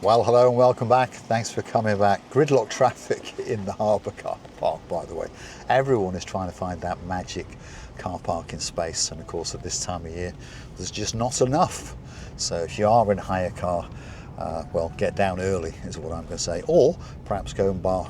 Well, hello and welcome back. Thanks for coming back. Gridlock traffic in the Harbour car park, by the way. Everyone is trying to find that magic car parking space, and of course at this time of year there's just not enough. So if you are in a hire car, well, get down early is what I'm going to say, or perhaps go and park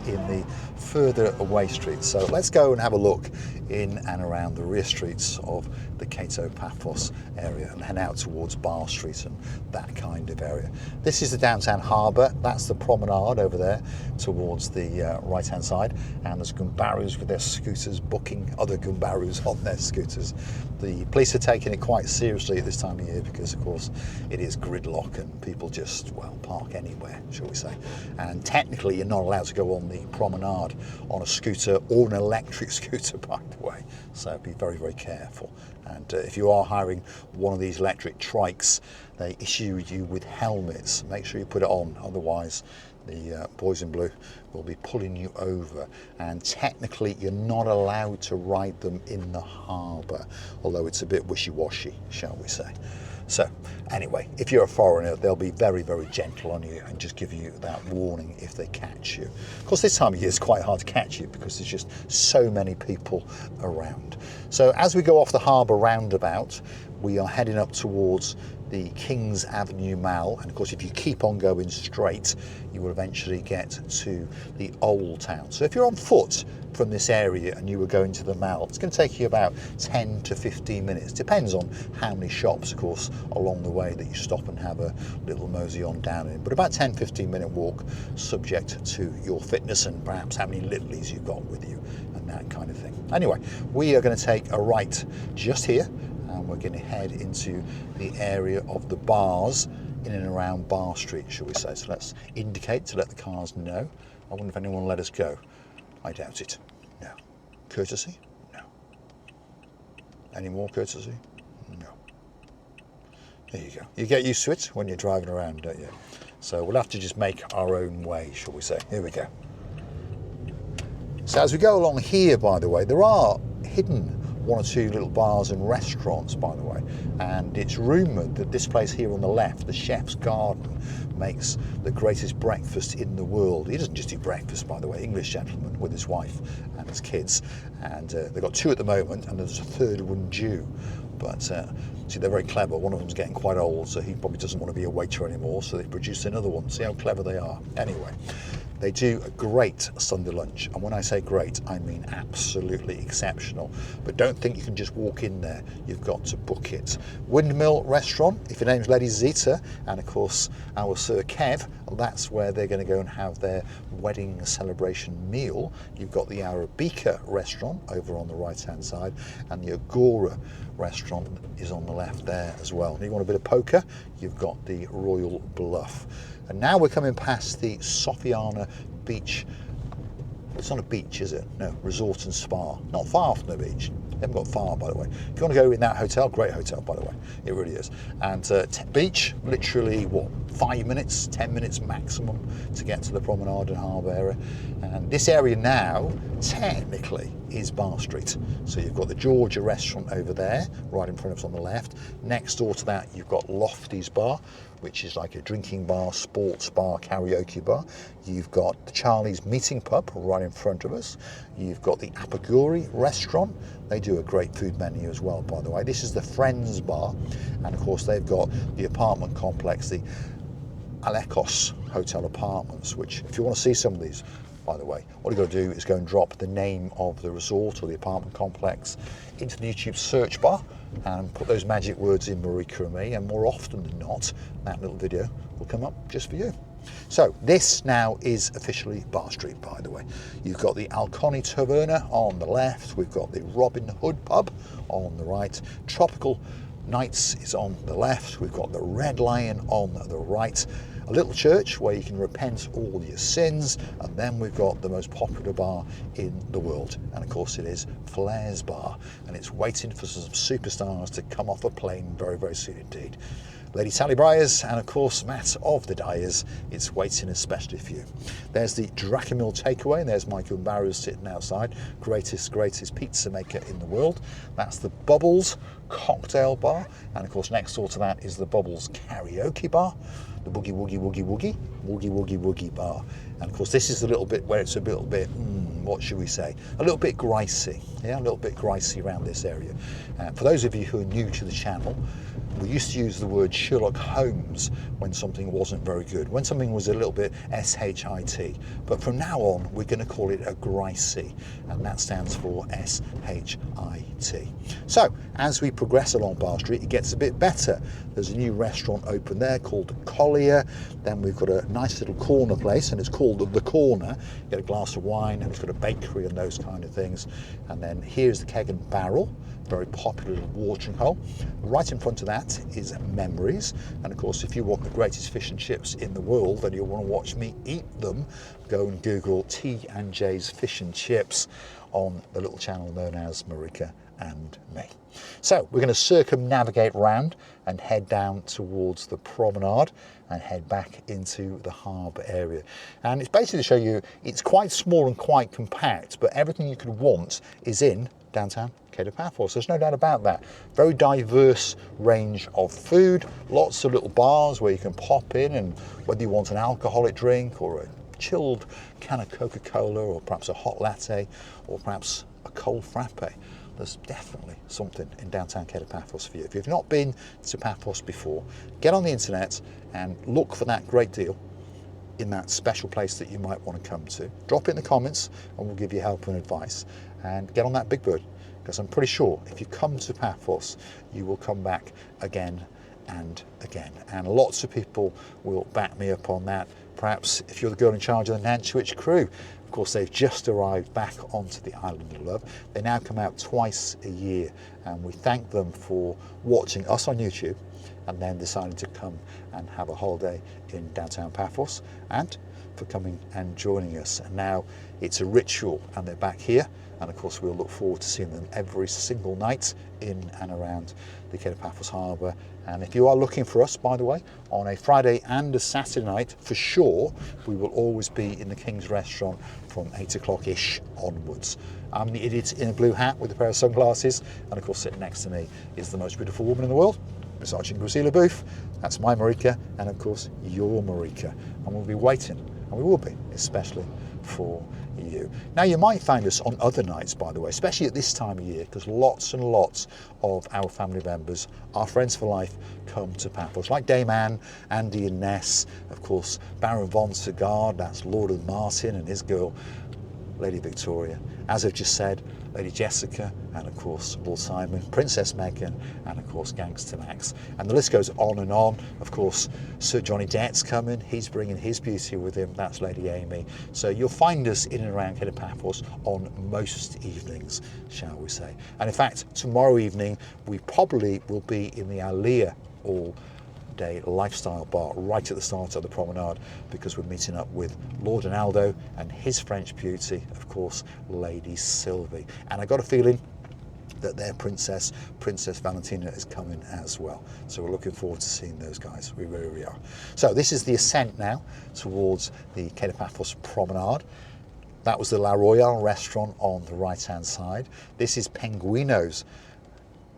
in the further away streets. So let's go and have a look in and around the rear streets of the Kato Paphos area and head out towards Bar Street and that kind of area. This is the downtown harbour. That's the promenade over there towards the right hand side, and there's Gumbarus with their scooters booking other Gumbarus on their scooters. The police are taking it quite seriously at this time of year because of course it is gridlock and people just, well, park anywhere, shall we say. And technically you're not allowed to go on the promenade on a scooter or an electric scooter, by the way, so be very, very careful. And if you are hiring one of these electric trikes, they issue you with helmets. Make sure you put it on, otherwise the boys in blue will be pulling you over. And technically you're not allowed to ride them in the harbour, although it's a bit wishy-washy, shall we say. So anyway, if you're a foreigner, they'll be very, very gentle on you and just give you that warning if they catch you. Of course, this time of year it's quite hard to catch you because there's just so many people around. So as we go off the harbour roundabout, we are heading up towards the Kings Avenue Mall, and of course if you keep on going straight you will eventually get to the Old Town. So if you're on foot from this area and you were going to the Mall, it's going to take you about 10 to 15 minutes. Depends on how many shops, of course, along the way that you stop and have a little mosey on down in, but about 10-15 minute walk, subject to your fitness and perhaps how many littlies you've got with you and that kind of thing. Anyway, we are going to take a right just here, and we're going to head into the area of the bars in and around Bar Street, shall we say. So let's indicate to let the cars know. I wonder if anyone will let us go. I doubt it. No. Courtesy? No. Any more courtesy? No. There you go. You get used to it when you're driving around, don't you? So we'll have to just make our own way, shall we say. Here we go. So as we go along here, by the way, there are hidden one or two little bars and restaurants, by the way, and it's rumoured that this place here on the left, the Chef's Garden, makes the greatest breakfast in the world. He doesn't just do breakfast, by the way, English gentleman with his wife and his kids, and they've got two at the moment and there's a third one due. But see, they're very clever. One of them's getting quite old, so he probably doesn't want to be a waiter anymore, so they've produced another one. See how clever they are. Anyway, they do a great Sunday lunch, and when I say great, I mean absolutely exceptional. But don't think you can just walk in there, you've got to book it. Windmill Restaurant, if your name's Lady Zita, and of course our Sir Kev, that's where they're going to go and have their wedding celebration meal. You've got the Arabica Restaurant over on the right hand side, and the Agora Restaurant is on the left there as well. If you want a bit of poker, you've got the Royal Bluff. And now we're coming past the Sofiana Beach. It's not a beach, is it? No, resort and spa. Not far from the beach. They haven't got far, by the way. If you want to go in that hotel, great hotel, by the way. It really is. And beach, literally, what, 5 minutes, 10 minutes maximum to get to the promenade and harbour area. And this area now, technically, is Bar Street. So you've got the Georgia restaurant over there, right in front of us on the left. Next door to that, you've got Lofty's Bar, which is like a drinking bar, sports bar, karaoke bar. You've got the Charlie's Meeting Pub right in front of us. You've got the Apaguri restaurant. They do a great food menu as well, by the way. This is the Friends Bar. And of course, they've got the apartment complex, the Alekos Hotel Apartments, which if you want to see some of these, by the way, all you've got to do is go and drop the name of the resort or the apartment complex into the YouTube search bar and put those magic words in Marika and me, and more often than not, that little video will come up just for you. So this now is officially Bar Street, by the way. You've got the Alconi Taverna on the left, we've got the Robin Hood Pub on the right, Tropical Nights is on the left, we've got the Red Lion on the right, a little church where you can repent all your sins, and then we've got the most popular bar in the world, and of course it is Flair's Bar, and it's waiting for some superstars to come off a plane very, very soon indeed. Lady Sally Briars, and of course Matt of the Dyers. It's waiting especially for you. There's the Drachamil takeaway, and there's Michael and Barrows sitting outside. Greatest pizza maker in the world. That's the Bubbles cocktail bar, and of course next door to that is the Bubbles karaoke bar, the Boogie Woogie Woogie Woogie Woogie Woogie Woogie bar. And of course this is the little bit where it's a little bit, what should we say, a little bit gricey, yeah, a little bit gricey around this area. For those of you who are new to the channel, we used to use the word Sherlock Holmes when something wasn't very good, when something was a little bit S-H-I-T. But from now on, we're going to call it a gricey, and that stands for S-H-I-T. So, as we progress along Bar Street, it gets a bit better. There's a new restaurant open there called Collier. Then we've got a nice little corner place, and it's called The Corner. You get a glass of wine, and it's got a bakery and those kind of things. And then here's the Keg and Barrel, very popular little watering hole. Right in front of that is Memories, and of course if you want the greatest fish and chips in the world and you want to watch me eat them, go and Google T&J's Fish and Chips on the little channel known as Marika and me. So we're going to circumnavigate round and head down towards the promenade and head back into the harbour area. And it's basically to show you it's quite small and quite compact, but everything you could want is in downtown Cape de Paphos. There's no doubt about that. Very diverse range of food, lots of little bars where you can pop in, and whether you want an alcoholic drink or a chilled can of Coca-Cola or perhaps a hot latte or perhaps a cold frappe, there's definitely something in downtown Cape de Paphos for you. If you've not been to Paphos before, get on the internet and look for that great deal in that special place that you might want to come to. Drop it in the comments and we'll give you help and advice. And get on that big bird, because I'm pretty sure if you come to Paphos, you will come back again and again. And lots of people will back me up on that. Perhaps if you're the girl in charge of the Nantwich crew. Of course, they've just arrived back onto the Island of Love. They now come out twice a year, and we thank them for watching us on YouTube and then deciding to come and have a holiday in downtown Paphos, and for coming and joining us. And now it's a ritual, and they're back here. And of course, we'll look forward to seeing them every single night in and around the Cape de Paphos Harbour. And if you are looking for us, by the way, on a Friday and a Saturday night, for sure, we will always be in the King's Restaurant from 8 o'clock-ish onwards. I'm the idiot in a blue hat with a pair of sunglasses, and of course, sitting next to me is the most beautiful woman in the world, Miss Archie Gracila Booth. That's my Marika, and of course, your Marika. And we'll be waiting, and we will be, especially for you. Now, you might find us on other nights, by the way, especially at this time of year, because lots and lots of our family members, our friends for life, come to Paphos, like Dame Anne, Andy and Ness, of course, Baron von Sagard, that's Lord of Martin and his girl, Lady Victoria. As I've just said, Lady Jessica, and of course Lord Simon, Princess Meghan, and of course Gangster Max. And the list goes on and on. Of course, Sir Johnny Depp's coming, he's bringing his beauty with him, that's Lady Amy. So you'll find us in and around Cape de Paphos on most evenings, shall we say. And in fact, tomorrow evening, we probably will be in the Aliyah all-day lifestyle bar right at the start of the promenade, because we're meeting up with Lord Ronaldo and his French beauty, of course, Lady Sylvie. And I got a feeling that their Princess Valentina, is coming as well. So we're looking forward to seeing those guys. We really are. So this is the ascent now towards the Cape de Paphos promenade. That was the La Royale restaurant on the right-hand side. This is Penguino's,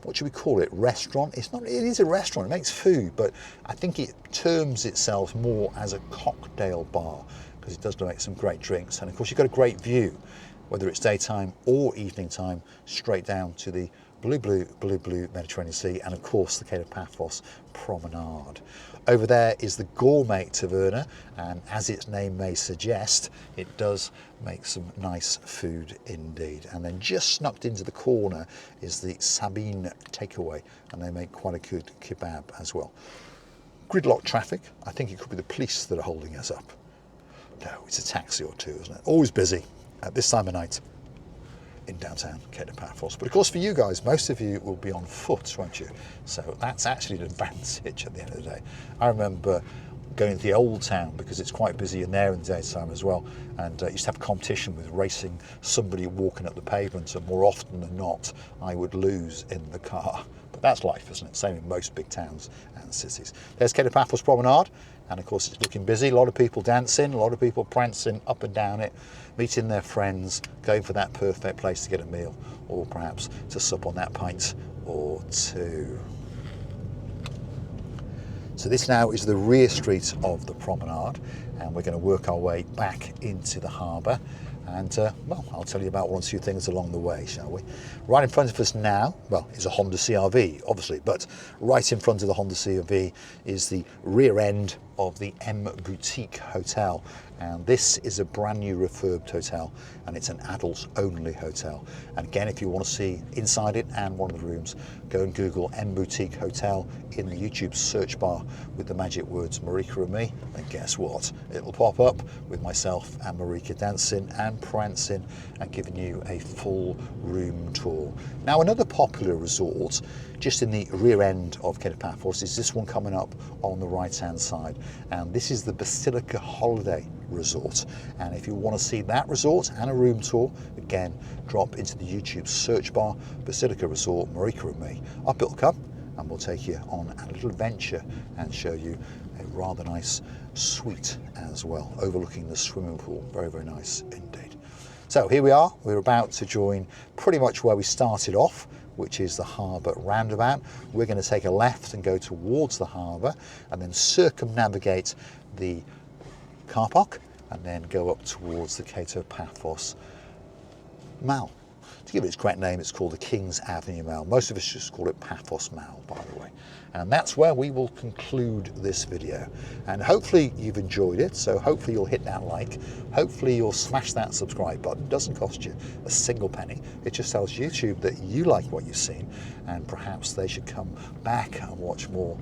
what should we call it, restaurant? It's not, it is a restaurant, it makes food, but I think it terms itself more as a cocktail bar, because it does make some great drinks. And of course, you've got a great view, whether it's daytime or evening time, straight down to the blue Mediterranean Sea, and of course the Cape de Paphos promenade. Over there is the Gourmet Taverna, and as its name may suggest, it does make some nice food indeed. And then just snuck into the corner is the Sabine takeaway, and they make quite a good kebab as well. Gridlock traffic. I think it could be the police that are holding us up. No, it's a taxi or two, isn't it? Always busy at this time of night in downtown Cape de Paphos. But of course, for you guys, most of you will be on foot, won't you? So that's actually an advantage at the end of the day. I remember going to the old town, because it's quite busy in there in the daytime as well, and used to have competition with racing somebody walking up the pavement, and more often than not I would lose in the car. But That's life, isn't it? Same in most big towns and cities. There's Paphos Promenade, and of course it's looking busy. A lot of people dancing, a lot of people prancing up and down it, meeting their friends, going for that perfect place to get a meal, or perhaps to sup on that pint or two. So this now is the rear street of the promenade, and we're going to work our way back into the harbour. And well, I'll tell you about one or two things along the way, shall we? Right in front of us now, well, is a Honda CR-V, obviously, but right in front of the Honda CR-V is the rear end of the M Boutique Hotel. And this is a brand new refurbed hotel, and it's an adults only hotel. And again, if you want to see inside it and one of the rooms, go and Google M Boutique Hotel in the YouTube search bar with the magic words Marika and me, and guess what? It'll pop up with myself and Marika dancing and prancing and giving you a full room tour. Now, another popular resort just in the rear end of Paphos is this one coming up on the right hand side, and this is the Basilica Holiday Resort. And if you want to see that resort and a room tour, again, drop into the YouTube search bar Basilica Resort Marika and me. Up it'll come, and we'll take you on a little adventure and show you a rather nice suite as well, overlooking the swimming pool. Very, very nice indeed. So here we are, we're about to join pretty much where we started off, which is the harbour roundabout. We're going to take a left and go towards the harbour, and then circumnavigate the car park, and then go up towards the Paphos Mall. To give it its correct name, it's called the King's Avenue Mall. Most of us just call it Paphos Mall, by the way. And that's where we will conclude this video. And hopefully you've enjoyed it, so hopefully you'll hit that like. Hopefully you'll smash that subscribe button. It doesn't cost you a single penny. It just tells YouTube that you like what you've seen, and perhaps they should come back and watch more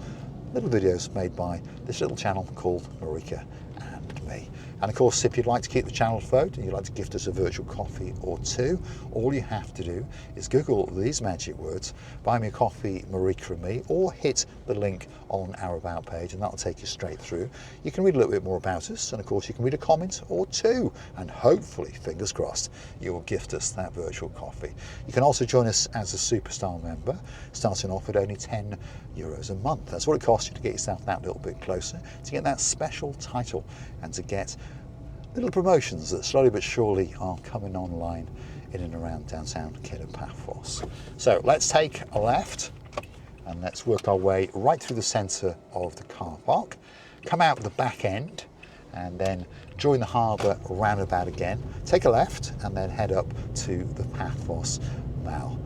little videos made by this little channel called Marika and me. And of course, if you'd like to keep the channel afloat and you'd like to gift us a virtual coffee or two, all you have to do is Google these magic words, buy me a coffee, Marika and me, or hit the link on our About page, and that'll take you straight through. You can read a little bit more about us, and of course you can read a comment or two, and hopefully, fingers crossed, you will gift us that virtual coffee. You can also join us as a Superstar member, starting off at only €10 a month. That's what it costs you to get yourself that little bit closer, to get that special title, and to get little promotions that slowly but surely are coming online in and around downtown Paphos. So let's take a left, and let's work our way right through the centre of the car park, come out the back end, and then join the harbour roundabout again, take a left, and then head up to the Paphos Mall.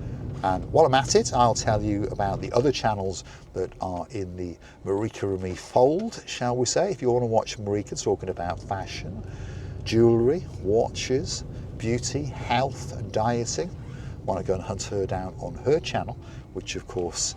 And while I'm at it, I'll tell you about the other channels that are in the Marika and me fold, shall we say. If you want to watch Marika talking about fashion, jewellery, watches, beauty, health and dieting, why not go and hunt her down on her channel, which of course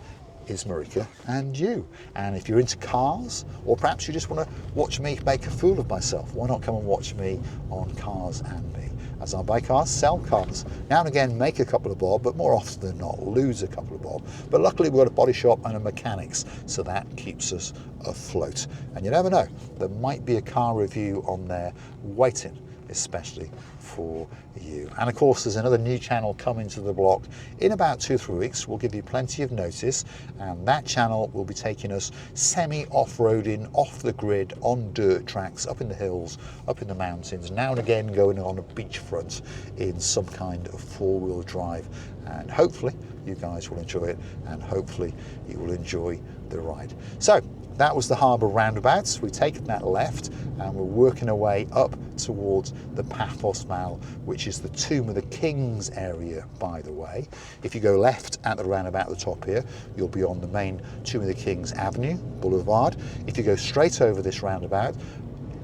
is Marika and you. And if you're into cars, or perhaps you just want to watch me make a fool of myself, why not come and watch me on Cars and Me, as I buy cars, sell cars, now and again make a couple of bob, but more often than not lose a couple of bob. But luckily we've got a body shop and a mechanics, so that keeps us afloat. And you never know, there might be a car review on there waiting, especially for you. And of course there's another new channel coming to the block in about 2 or 3 weeks. We'll give you plenty of notice, and that channel will be taking us semi off-roading, off the grid, on dirt tracks, up in the hills, up in the mountains, now and again going on a beachfront in some kind of 4-wheel drive. And hopefully you guys will enjoy it, and hopefully you will enjoy the ride. So that was the harbour roundabouts. We've taken that left and we're working our way up towards the Paphos Mall, which is the Tomb of the Kings area, by the way. If you go left at the roundabout at the top here, you'll be on the main Tomb of the Kings Avenue, Boulevard. If you go straight over this roundabout,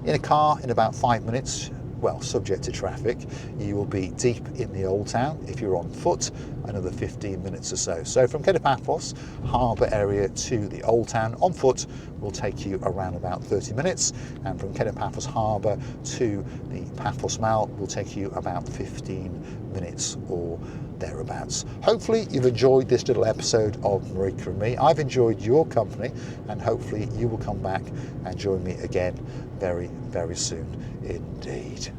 in a car in about 5 minutes, well, subject to traffic, you will be deep in the Old Town. If you're on foot, another 15 minutes or so. So from Paphos harbour area to the Old Town on foot will take you around about 30 minutes, and from Paphos harbour to the Paphos Mall will take you about 15 minutes or thereabouts. Hopefully you've enjoyed this little episode of Marika and me. I've enjoyed your company, and hopefully you will come back and join me again very, very soon indeed.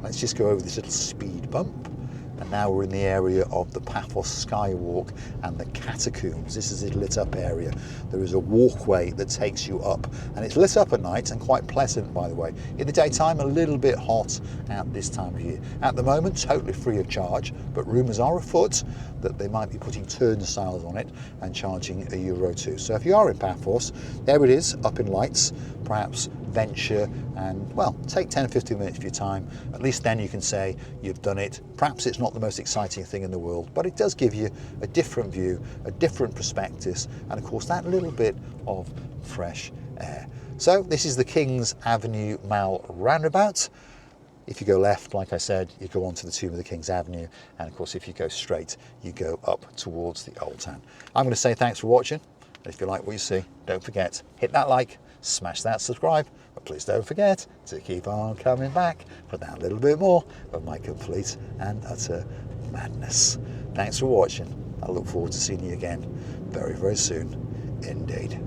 Let's just go over this little speed bump, And now we're in the area of the Paphos Skywalk and the catacombs. This is a lit up area. There is a walkway that takes you up, and it's lit up at night and quite pleasant, by the way. In the daytime, a little bit hot at this time of year. At the moment, totally free of charge, but rumours are afoot that they might be putting turnstiles on it and charging €1 too. So if you are in Paphos, there it is, up in lights. Perhaps venture and, well, take 10-15 minutes of your time. At least then you can say you've done it. Perhaps it's not the most exciting thing in the world, but it does give you a different view, a different perspective, and of course that little bit of fresh air. So this is the King's Avenue Mall roundabout. If you go left, like I said, you go onto the Tomb of the King's Avenue, and of course if you go straight, you go up towards the Old Town. I'm going to say thanks for watching. If you like what you see, don't forget, hit that like, smash that subscribe, but please don't forget to keep on coming back for that little bit more of my complete and utter madness. Thanks for watching. I look forward to seeing you again very, very soon indeed.